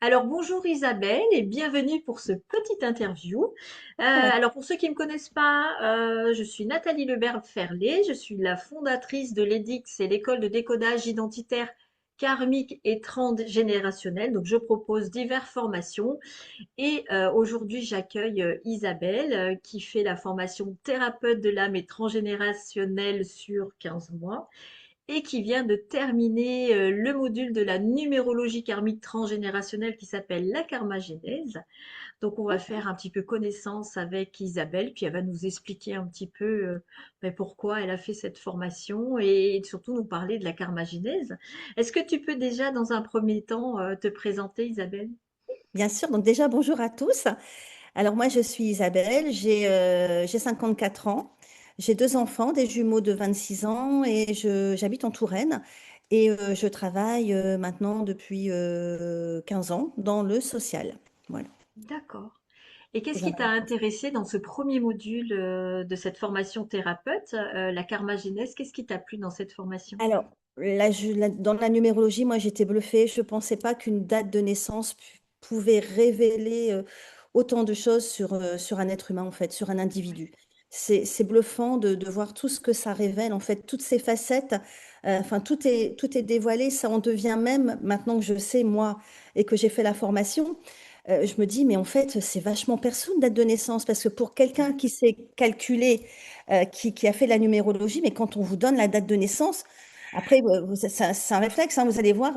Alors bonjour Isabelle et bienvenue pour ce petit interview. Ouais. Alors pour ceux qui ne me connaissent pas, je suis Nathalie Lebert-Ferlé, je suis la fondatrice de l'EDIC, c'est l'école de décodage identitaire karmique et transgénérationnel. Donc je propose diverses formations et aujourd'hui j'accueille Isabelle qui fait la formation thérapeute de l'âme et transgénérationnelle sur 15 mois et qui vient de terminer le module de la numérologie karmique transgénérationnelle qui s'appelle la karmagénèse. Donc on va faire un petit peu connaissance avec Isabelle, puis elle va nous expliquer un petit peu pourquoi elle a fait cette formation et surtout nous parler de la karmagénèse. Est-ce que tu peux déjà dans un premier temps te présenter Isabelle? Bien sûr, donc déjà bonjour à tous. Alors moi je suis Isabelle, j'ai 54 ans, j'ai deux enfants, des jumeaux de 26 ans et j'habite en Touraine et je travaille maintenant depuis 15 ans dans le social. Voilà. D'accord. Et qu'est-ce qui t'a Voilà. intéressé dans ce premier module de cette formation thérapeute, la karmagénèse? Qu'est-ce qui t'a plu dans cette formation? Alors, dans la numérologie, moi j'étais bluffée, je ne pensais pas qu'une date de naissance pouvait révéler autant de choses sur un être humain en fait, sur un individu. C'est bluffant de voir tout ce que ça révèle, en fait, toutes ces facettes. Enfin, tout est dévoilé. Ça en devient même, maintenant que je sais, moi, et que j'ai fait la formation, je me dis, mais en fait, c'est vachement perso une date de naissance. Parce que pour quelqu'un qui sait calculer, qui a fait de la numérologie, mais quand on vous donne la date de naissance, après, c'est un réflexe, hein, vous allez voir,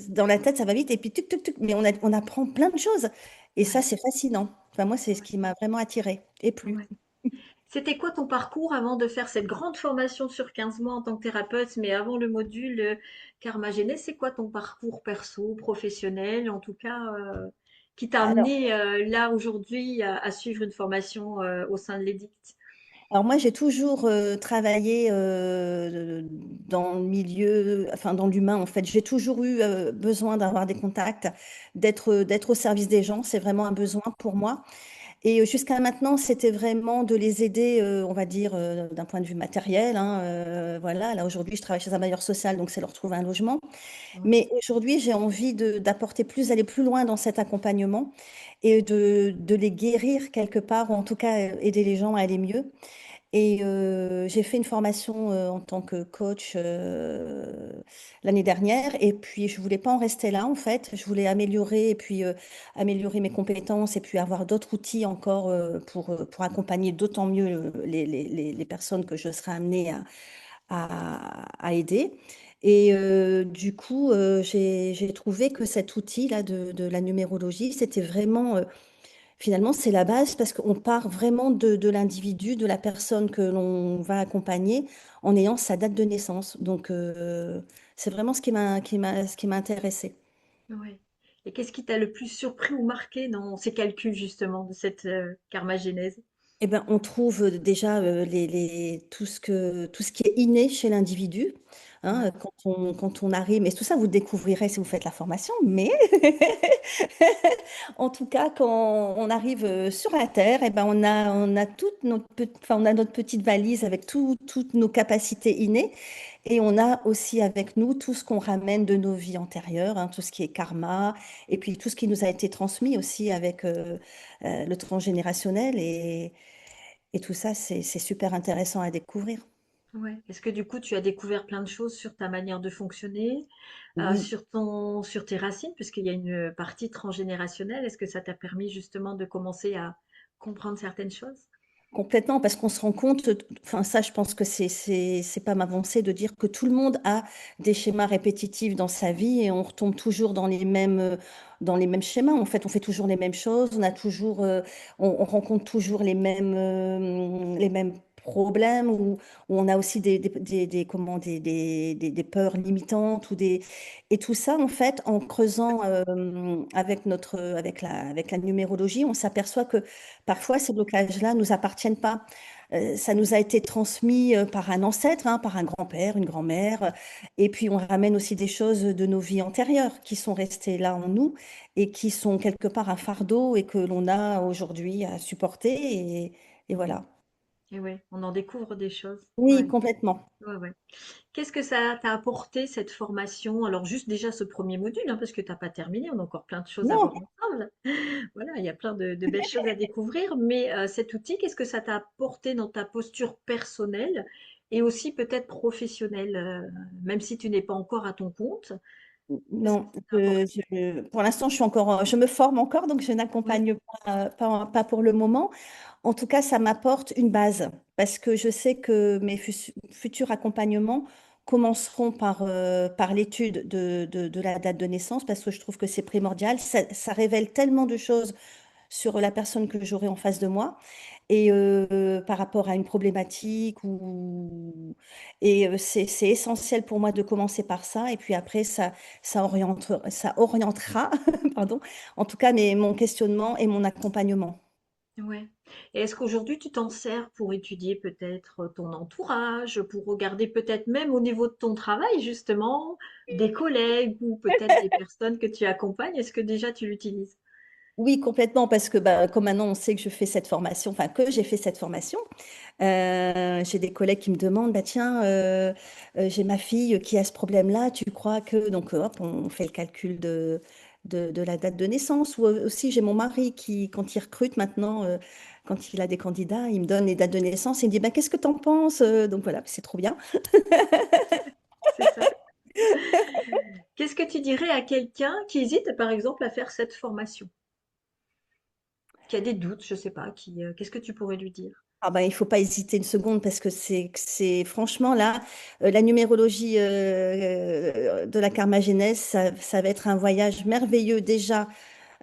dans la tête, ça va vite, et puis tuc, tuc, tuc, mais on apprend plein de choses. Et ça, Ouais, c'est fascinant. Enfin, moi, c'est ce ouais, qui m'a vraiment attirée et plu. ouais. C'était quoi ton parcours avant de faire cette grande formation sur 15 mois en tant que thérapeute, mais avant le module Karma Genèse, c'est quoi ton parcours perso, professionnel, en tout cas, qui t'a Alors, amené là aujourd'hui à suivre une formation au sein de l'EDICT? alors moi, j'ai toujours travaillé dans le milieu, enfin dans l'humain en fait. J'ai toujours eu besoin d'avoir des contacts, d'être au service des gens. C'est vraiment un besoin pour moi. Et jusqu'à maintenant, c'était vraiment de les aider, on va dire, d'un point de vue matériel, hein, voilà, là aujourd'hui, je travaille chez un bailleur social, donc c'est leur trouver un logement. Oui, Mais aujourd'hui, j'ai envie d'apporter plus, aller plus loin dans cet accompagnement et de les guérir quelque part, ou en tout cas aider les gens à aller mieux. Et j'ai fait une formation en tant que coach l'année dernière. Et puis, je voulais pas en rester là, en fait. Je voulais améliorer et puis améliorer mes compétences et puis avoir d'autres outils encore pour accompagner d'autant mieux les personnes que je serai amenée à aider. Et du coup, j'ai trouvé que cet outil-là de la numérologie, c'était vraiment finalement, c'est la base parce qu'on part vraiment de l'individu, de la personne que l'on va accompagner en ayant sa date de naissance. Donc, c'est vraiment ce qui m'a intéressée. oui. Et qu'est-ce qui t'a le plus surpris ou marqué dans ces calculs justement de cette Karma Genèse? Eh ben, on trouve déjà tout ce qui est inné chez l'individu. Hein, Ouais. quand on arrive, mais tout ça, vous découvrirez si vous faites la formation. Mais en tout cas, quand on arrive sur la Terre, eh ben, on a enfin, on a notre petite valise avec toutes nos capacités innées. Et on a aussi avec nous tout ce qu'on ramène de nos vies antérieures, hein, tout ce qui est karma, et puis tout ce qui nous a été transmis aussi avec le transgénérationnel. Et tout ça, c'est super intéressant à découvrir. Ouais. Est-ce que du coup tu as découvert plein de choses sur ta manière de fonctionner, Oui, sur sur tes racines, puisqu'il y a une partie transgénérationnelle. Est-ce que ça t'a permis justement de commencer à comprendre certaines choses? complètement, parce qu'on se rend compte, enfin ça, je pense que c'est pas m'avancer de dire que tout le monde a des schémas répétitifs dans sa vie et on retombe toujours dans les mêmes schémas. En fait, on fait toujours les mêmes choses, on a toujours, on rencontre toujours les mêmes problèmes ou on a aussi comment, des peurs limitantes ou et tout ça, en fait, en creusant avec la numérologie, on s'aperçoit que parfois, ces blocages-là ne nous appartiennent pas. Ça nous a été transmis par un ancêtre, hein, par un grand-père, une grand-mère. Et puis, on ramène aussi des choses de nos vies antérieures qui sont restées là en nous et qui sont quelque part un fardeau et que l'on a aujourd'hui à supporter. Et voilà. Et ouais, on en découvre des choses. Oui, Ouais, complètement. ouais, ouais. Qu'est-ce que ça t'a apporté cette formation? Alors juste déjà ce premier module, hein, parce que t'as pas terminé, on a encore plein de choses à Non, voir ensemble. Voilà, il y a plein de belles choses à découvrir, mais cet outil, qu'est-ce que ça t'a apporté dans ta posture personnelle et aussi peut-être professionnelle, même si tu n'es pas encore à ton compte, qu'est-ce que non. ça t'a apporté? Pour l'instant, je me forme encore, donc je Oui, n'accompagne pas pour le moment. En tout cas, ça m'apporte une base parce que je sais que mes futurs accompagnements commenceront par l'étude de la date de naissance parce que je trouve que c'est primordial. Ça révèle tellement de choses sur la personne que j'aurai en face de moi et par rapport à une problématique c'est essentiel pour moi de commencer par ça et puis après ça orientera pardon en tout cas mon questionnement et mon accompagnement. ouais. Et est-ce qu'aujourd'hui tu t'en sers pour étudier peut-être ton entourage, pour regarder peut-être même au niveau de ton travail justement, des collègues ou peut-être des personnes que tu accompagnes, est-ce que déjà tu l'utilises? Oui, complètement, parce que bah, comme maintenant on sait que je fais cette formation, enfin que j'ai fait cette formation, j'ai des collègues qui me demandent, bah tiens, j'ai ma fille qui a ce problème-là, tu crois que... Donc hop, on fait le calcul de la date de naissance. Ou aussi j'ai mon mari qui, quand il recrute maintenant, quand il a des candidats, il me donne les dates de naissance, il me dit, bah, qu'est-ce que tu en penses? Donc voilà, c'est trop bien. C'est ça. Qu'est-ce que tu dirais à quelqu'un qui hésite par exemple à faire cette formation, qui a des doutes, je sais pas, qu'est-ce que tu pourrais lui dire? Ah ben, il faut pas hésiter une seconde parce que c'est franchement là, la numérologie de la karmagénèse, ça va être un voyage merveilleux déjà.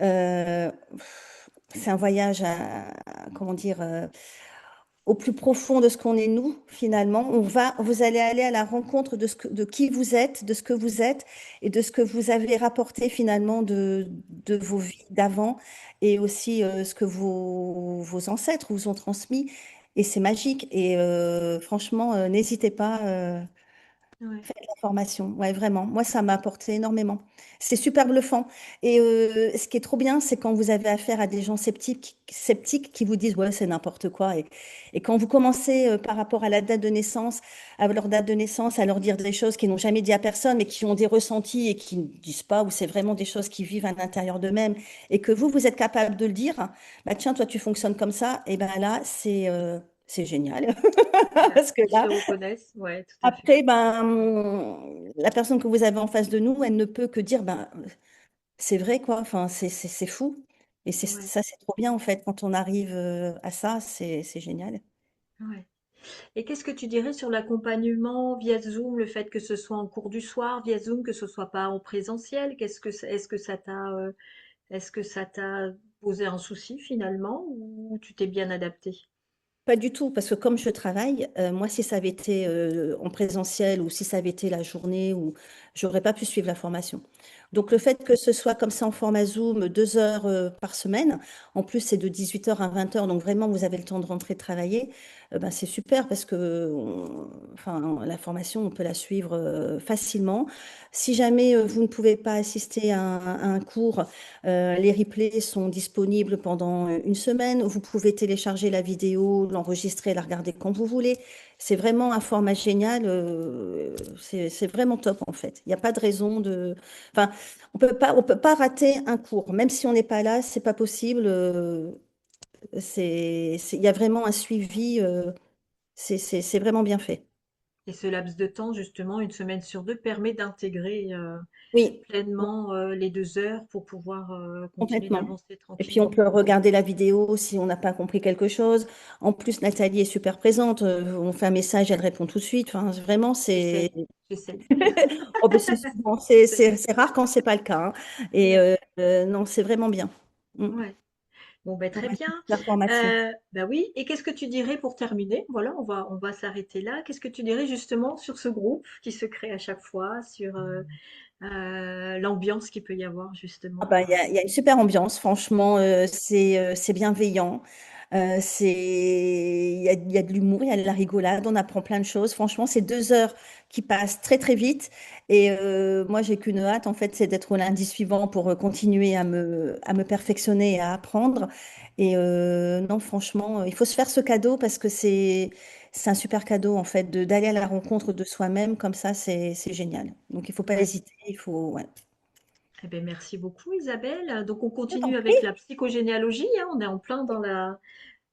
euh, c'est un voyage comment dire, au plus profond de ce qu'on est nous, finalement. Vous allez aller à la rencontre de qui vous êtes, de ce que vous êtes et de ce que vous avez rapporté finalement de vos vies d'avant et aussi ce que vos ancêtres vous ont transmis. Et c'est magique. Et franchement, n'hésitez pas. Ouais, La formation, ouais, vraiment. Moi, ça m'a apporté énormément. C'est super bluffant. Et ce qui est trop bien, c'est quand vous avez affaire à des gens sceptiques qui vous disent, ouais, c'est n'importe quoi. Et quand vous commencez par rapport à la date de naissance, à leur date de naissance, à leur dire des choses qu'ils n'ont jamais dit à personne, mais qui ont des ressentis et qui ne disent pas, ou c'est vraiment des choses qu'ils vivent à l'intérieur d'eux-mêmes, et que vous êtes capable de le dire, bah tiens, toi, tu fonctionnes comme ça, et ben là, c'est génial. ouais. Parce que Ils se là, reconnaissent, ouais, tout à fait. après, ben, la personne que vous avez en face de nous, elle ne peut que dire, ben, c'est vrai, quoi. Enfin, c'est fou. Et Ouais, ça, c'est trop bien, en fait. Quand on arrive à ça, c'est génial. ouais. Et qu'est-ce que tu dirais sur l'accompagnement via Zoom, le fait que ce soit en cours du soir via Zoom, que ce soit pas en présentiel? Est-ce que ça t'a posé un souci finalement ou tu t'es bien adapté? Pas du tout, parce que comme je travaille, moi, si ça avait été en présentiel ou si ça avait été la journée, j'aurais pas pu suivre la formation. Donc, le fait que ce soit comme ça en format Zoom, 2 heures par semaine, en plus, c'est de 18 heures à 20 heures, donc vraiment, vous avez le temps de rentrer travailler, ben, c'est super parce que enfin, la formation, on peut la suivre facilement. Si jamais vous ne pouvez pas assister à un cours, les replays sont disponibles pendant une semaine. Vous pouvez télécharger la vidéo, l'enregistrer, la regarder quand vous voulez. C'est vraiment un format génial. C'est vraiment top en fait. Il n'y a pas de raison de. Enfin, on peut pas rater un cours. Même si on n'est pas là, c'est pas possible. Il y a vraiment un suivi. C'est vraiment bien fait. Et ce laps de temps, justement, une semaine sur deux, permet d'intégrer Oui. pleinement les 2 heures pour pouvoir continuer Complètement. d'avancer Et puis on tranquillement. peut regarder la vidéo si on n'a pas compris quelque chose. En plus, Nathalie est super présente. On fait un message, elle répond tout de suite. Enfin, vraiment, c'est J'essaye, j'essaye. oh, ben, c'est souvent- J'essaye. c'est rare quand c'est pas le cas, hein. Et Ouais, non, c'est vraiment bien. Mm. ouais. Bon, ben, très Ouais, bien. la formation. Ben oui. Et qu'est-ce que tu dirais pour terminer? Voilà, on va s'arrêter là. Qu'est-ce que tu dirais justement sur ce groupe qui se crée à chaque fois, sur l'ambiance qu'il peut y avoir Ah justement? bah, il y a une super ambiance, franchement, c'est bienveillant. Il y a de l'humour, il y a de la rigolade, on apprend plein de choses. Franchement, c'est 2 heures qui passent très très vite. Et moi, j'ai qu'une hâte, en fait, c'est d'être au lundi suivant pour continuer à me perfectionner et à apprendre. Et non, franchement, il faut se faire ce cadeau parce que c'est un super cadeau, en fait, d'aller à la rencontre de soi-même comme ça, c'est génial. Donc, il faut pas Ouais. hésiter, il faut, ouais. Eh ben, merci beaucoup Isabelle. Donc on Je t'en continue prie. avec la psychogénéalogie, hein. On est en plein dans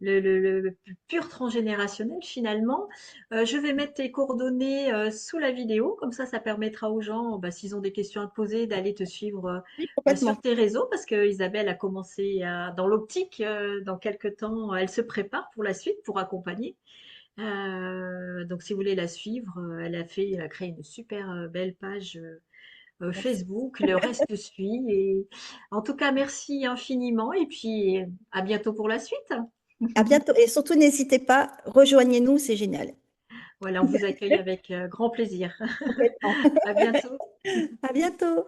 le pur transgénérationnel finalement. Je vais mettre tes coordonnées sous la vidéo, comme ça permettra aux gens, bah, s'ils ont des questions à te poser, d'aller te suivre Oui, sur complètement. tes réseaux, parce que Isabelle a commencé dans l'optique dans quelques temps. Elle se prépare pour la suite, pour accompagner. Donc si vous voulez la suivre, elle a créé une super belle page Merci. Facebook, le reste suit. Et en tout cas, merci infiniment et puis à bientôt pour la suite. À bientôt. Et surtout, n'hésitez pas, rejoignez-nous, c'est génial. Voilà, on vous accueille avec grand plaisir. Complètement. À bientôt. À bientôt.